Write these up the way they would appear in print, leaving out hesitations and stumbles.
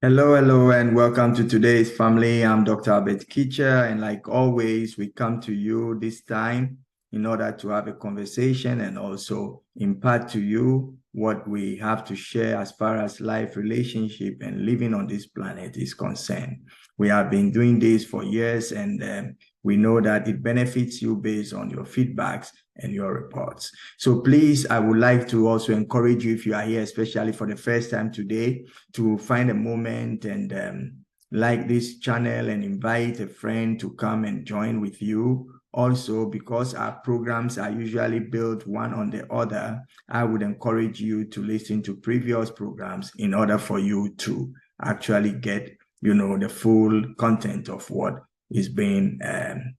Hello, and welcome to today's family. I'm Dr. Albert Kitcher, and like always, we come to you this time in order to have a conversation and also impart to you what we have to share as far as life, relationship, and living on this planet is concerned. We have been doing this for years, and we know that it benefits you based on your feedbacks and your reports. So please, I would like to also encourage you, if you are here, especially for the first time today, to find a moment and like this channel and invite a friend to come and join with you. Also, because our programs are usually built one on the other, I would encourage you to listen to previous programs in order for you to actually get, the full content of what is being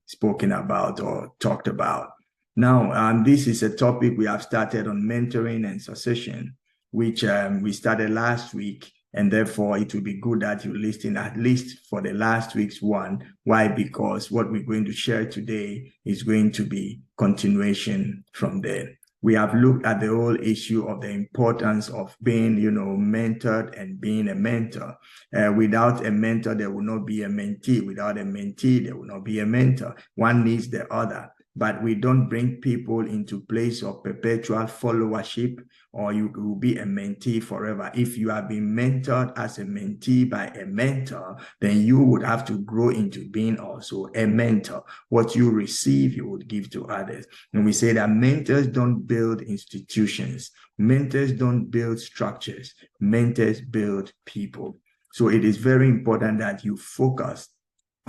spoken about or talked about. Now, this is a topic we have started on mentoring and succession, which we started last week, and therefore it will be good that you listen at least for the last week's one. Why? Because what we're going to share today is going to be continuation from there. We have looked at the whole issue of the importance of being, mentored and being a mentor. Without a mentor, there will not be a mentee. Without a mentee, there will not be a mentor. One needs the other. But we don't bring people into place of perpetual followership, or you will be a mentee forever. If you have been mentored as a mentee by a mentor, then you would have to grow into being also a mentor. What you receive, you would give to others. And we say that mentors don't build institutions. Mentors don't build structures. Mentors build people. So it is very important that you focus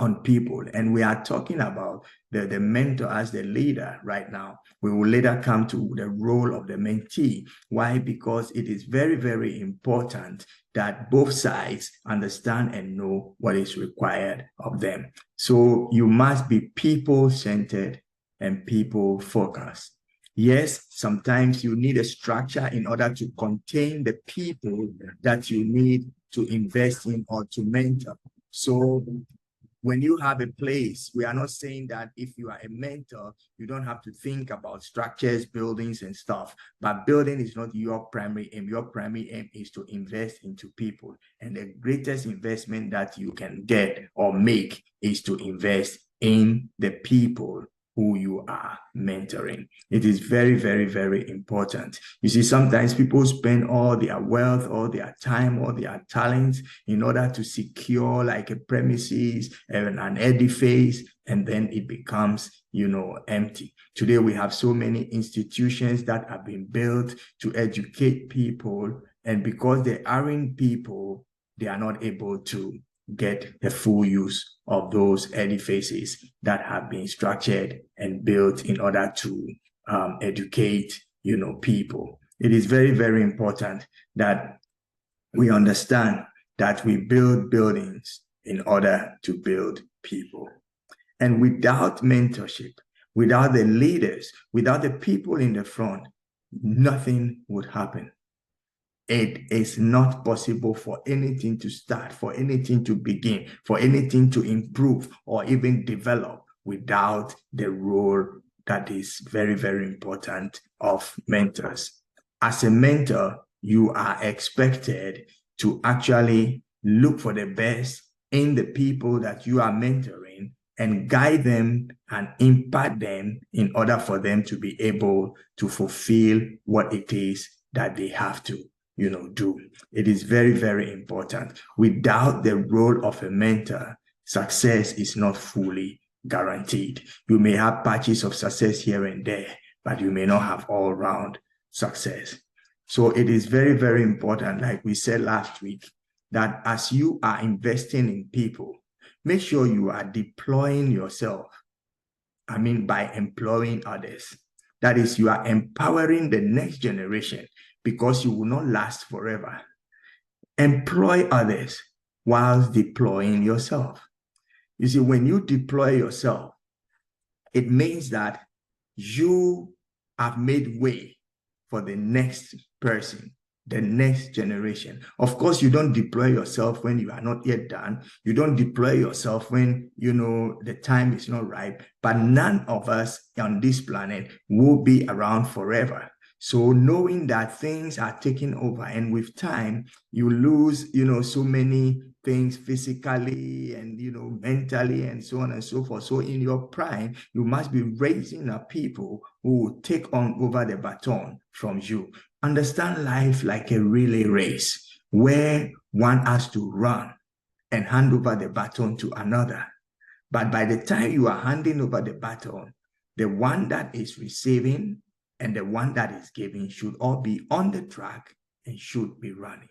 on people. And we are talking about the mentor as the leader right now. We will later come to the role of the mentee. Why? Because it is very, very important that both sides understand and know what is required of them. So you must be people-centered and people-focused. Yes, sometimes you need a structure in order to contain the people that you need to invest in or to mentor. So when you have a place, we are not saying that if you are a mentor, you don't have to think about structures, buildings, and stuff. But building is not your primary aim. Your primary aim is to invest into people. And the greatest investment that you can get or make is to invest in the people who you are mentoring. It is very, very, very important. You see, sometimes people spend all their wealth, all their time, all their talents in order to secure like a premises and an edifice, and then it becomes, empty. Today, we have so many institutions that have been built to educate people, and because they aren't people, they are not able to get the full use of those edifices that have been structured and built in order to educate, people. It is very, very important that we understand that we build buildings in order to build people. And without mentorship, without the leaders, without the people in the front, nothing would happen. It is not possible for anything to start, for anything to begin, for anything to improve or even develop without the role that is very, very important of mentors. As a mentor, you are expected to actually look for the best in the people that you are mentoring and guide them and impact them in order for them to be able to fulfill what it is that they have to do. It is very, very important. Without the role of a mentor, success is not fully guaranteed. You may have patches of success here and there, but you may not have all-round success. So it is very, very important, like we said last week, that as you are investing in people, make sure you are deploying yourself. By employing others. That is, you are empowering the next generation because you will not last forever. Employ others whilst deploying yourself. You see, when you deploy yourself, it means that you have made way for the next person, the next generation. Of course, you don't deploy yourself when you are not yet done. You don't deploy yourself when, the time is not right. But none of us on this planet will be around forever. So knowing that things are taking over, and with time, you lose, so many things physically and, mentally and so on and so forth. So in your prime, you must be raising up people who will take on over the baton from you. Understand life like a relay race where one has to run and hand over the baton to another. But by the time you are handing over the baton, the one that is receiving and the one that is giving should all be on the track and should be running.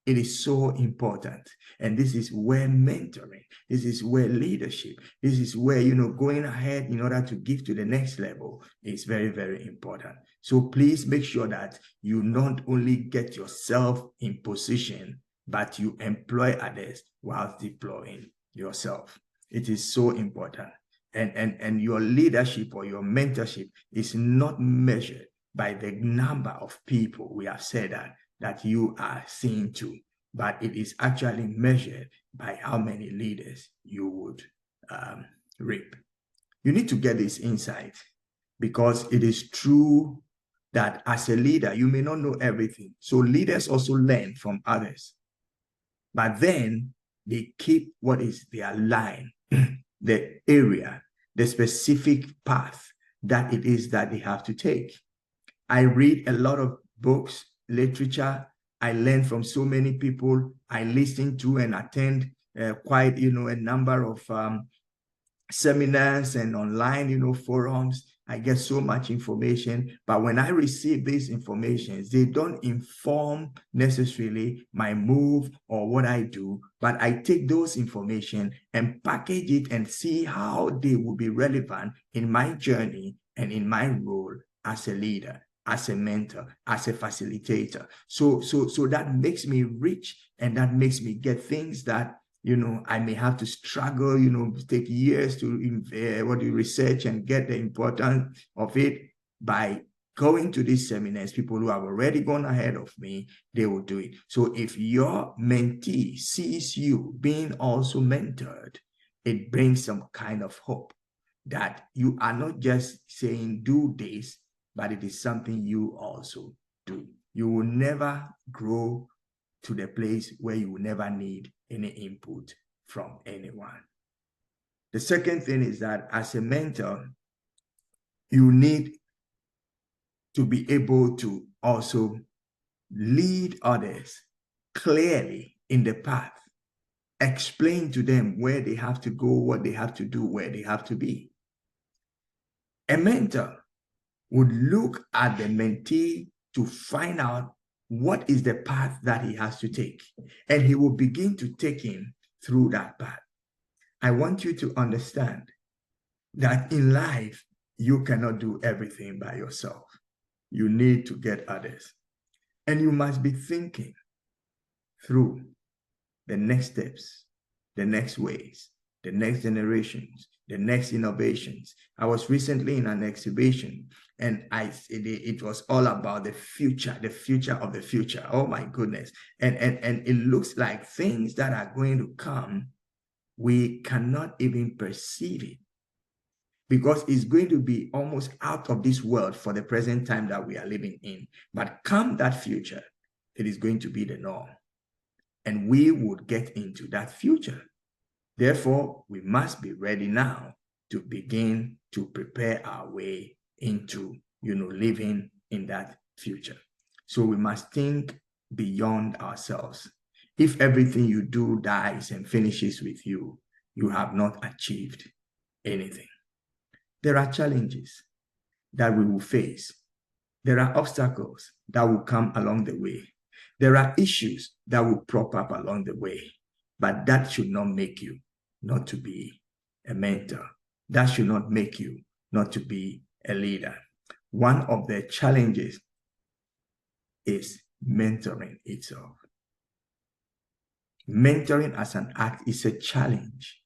It is so important. And this is where mentoring, this is where leadership, this is where, going ahead in order to give to the next level is very, very important. So please make sure that you not only get yourself in position, but you employ others while deploying yourself. It is so important. And your leadership or your mentorship is not measured by the number of people, we have said that you are seeing to, but it is actually measured by how many leaders you would reap. You need to get this insight, because it is true that as a leader, you may not know everything. So leaders also learn from others, but then they keep what is their line, the area, the specific path that it is that they have to take. I read a lot of books, literature. I learn from so many people. I listen to and attend quite, a number of seminars and online, forums. I get so much information, but when I receive these informations, they don't inform necessarily my move or what I do, but I take those information and package it and see how they will be relevant in my journey and in my role as a leader, as a mentor, as a facilitator. So that makes me rich, and that makes me get things that I may have to struggle, take years to research and get the importance of it. By going to these seminars, people who have already gone ahead of me, they will do it. So if your mentee sees you being also mentored, it brings some kind of hope that you are not just saying do this, but it is something you also do. You will never grow to the place where you will never need any input from anyone. The second thing is that as a mentor, you need to be able to also lead others clearly in the path, explain to them where they have to go, what they have to do, where they have to be. A mentor would look at the mentee to find out what is the path that he has to take, and he will begin to take him through that path. I want you to understand that in life, you cannot do everything by yourself. You need to get others, and you must be thinking through the next steps, the next ways, the next generations, the next innovations. I was recently in an exhibition, and it was all about the future of the future. Oh my goodness. And it looks like things that are going to come, we cannot even perceive it, because it's going to be almost out of this world for the present time that we are living in. But come that future, it is going to be the norm, and we would get into that future. Therefore, we must be ready now to begin to prepare our way into, living in that future. So we must think beyond ourselves. If everything you do dies and finishes with you, you have not achieved anything. There are challenges that we will face. There are obstacles that will come along the way. There are issues that will prop up along the way, but that should not make you not to be a mentor. That should not make you not to be a leader. One of the challenges is mentoring itself. Mentoring as an act is a challenge,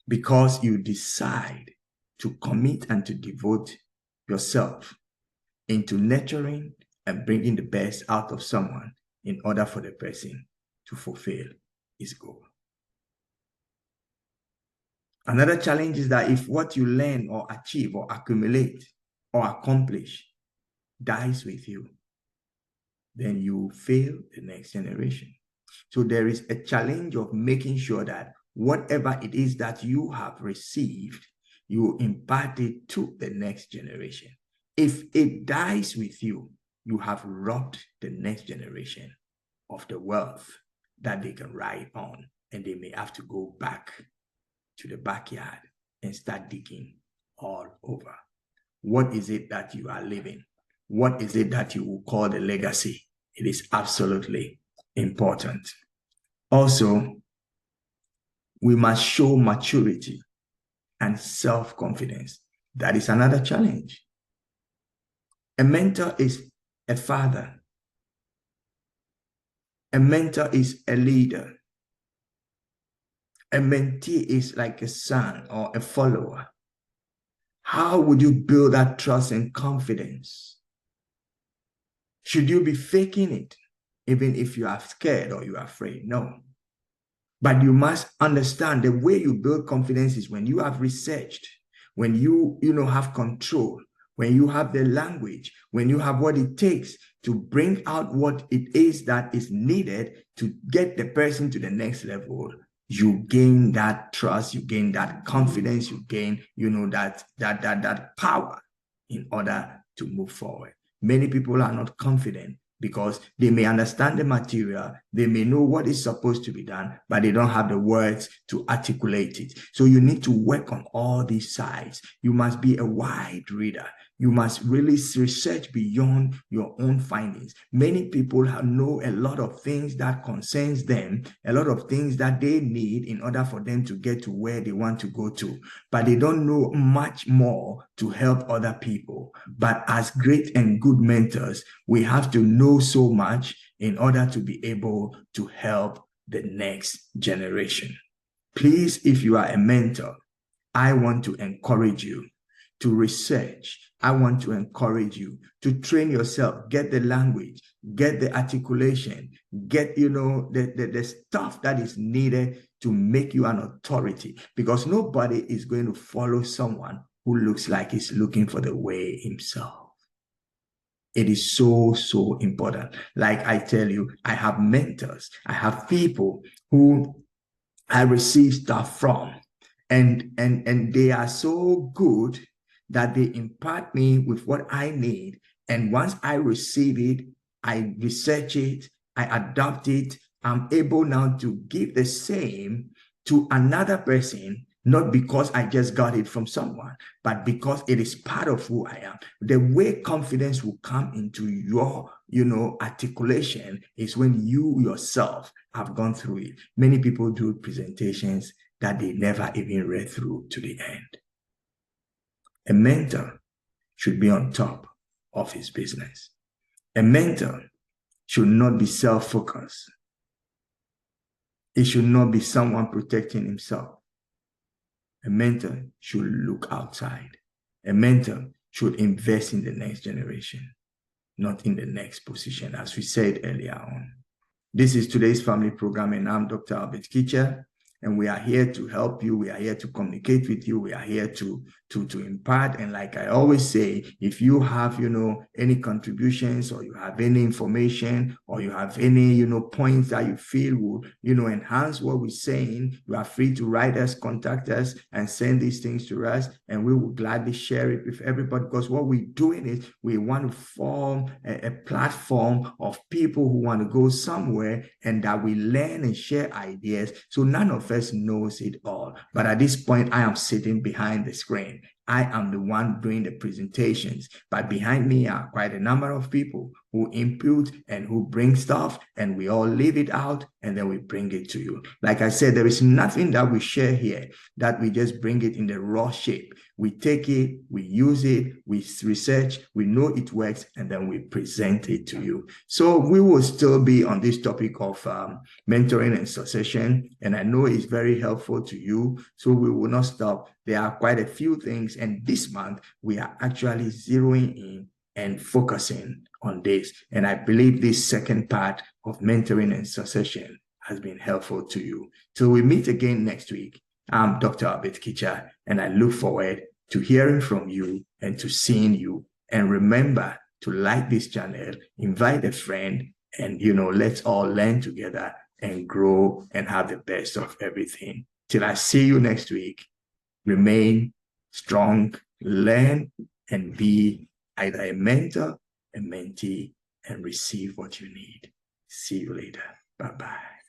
because you decide to commit and to devote yourself into nurturing and bringing the best out of someone in order for the person to fulfill his goal. Another challenge is that if what you learn or achieve or accumulate or accomplish dies with you, then you fail the next generation. So there is a challenge of making sure that whatever it is that you have received, you impart it to the next generation. If it dies with you, you have robbed the next generation of the wealth that they can ride on, and they may have to go back to the backyard and start digging all over. What is it that you are living? What is it that you will call the legacy? It is absolutely important. Also, we must show maturity and self-confidence. That is another challenge. A mentor is a father. A mentor is a leader. A mentee is like a son or a follower. How would you build that trust and confidence? Should you be faking it, even if you are scared or you are afraid? No. But you must understand the way you build confidence is when you have researched, when you have control, when you have the language, when you have what it takes to bring out what it is that is needed to get the person to the next level. You gain that trust, you gain that confidence, you gain, that power in order to move forward. Many people are not confident because they may understand the material, they may know what is supposed to be done, but they don't have the words to articulate it. So you need to work on all these sides. You must be a wide reader. You must really research beyond your own findings. Many people know a lot of things that concerns them, a lot of things that they need in order for them to get to where they want to go to, but they don't know much more to help other people. But as great and good mentors, we have to know so much in order to be able to help the next generation. Please, if you are a mentor, I want to encourage you to research. I want to encourage you to train yourself, get the language, get the articulation, get, the stuff that is needed to make you an authority, because nobody is going to follow someone who looks like he's looking for the way himself. It is so, so important. Like I tell you, I have mentors. I have people who I receive stuff from, and they are so good that they impart me with what I need. And once I receive it, I research it, I adapt it. I'm able now to give the same to another person, not because I just got it from someone, but because it is part of who I am. The way confidence will come into your, articulation is when you yourself have gone through it. Many people do presentations that they never even read through to the end. A mentor should be on top of his business. A mentor should not be self-focused. It should not be someone protecting himself. A mentor should look outside. A mentor should invest in the next generation, not in the next position, as we said earlier on. This is today's family program, and I'm Dr. Albert Kitcher. And we are here to help you. We are here to communicate with you. We are here to impart. And like I always say, if you have, any contributions, or you have any information, or you have any, points that you feel would, enhance what we're saying, you are free to write us, contact us, and send these things to us. And we will gladly share it with everybody, because what we're doing is we want to form a platform of people who want to go somewhere, and that we learn and share ideas. So none of us knows it all. But at this point, I am sitting behind the screen. I am the one doing the presentations, but behind me are quite a number of people who input and who bring stuff, and we all leave it out, and then we bring it to you. Like I said, there is nothing that we share here that we just bring it in the raw shape. We take it, we use it, we research, we know it works, and then we present it to you. So we will still be on this topic of mentoring and succession, and I know it's very helpful to you, so we will not stop. There are quite a few things, and this month we are actually zeroing in and focusing on this. And I believe this second part of mentoring and succession has been helpful to you. Till we meet again next week, I'm Dr. Albert Kitcher, and I look forward to hearing from you and to seeing you. And remember to like this channel, invite a friend, and let's all learn together and grow and have the best of everything. Till I see you next week, remain strong, learn, and be either a mentor, a mentee, and receive what you need. See you later. Bye-bye.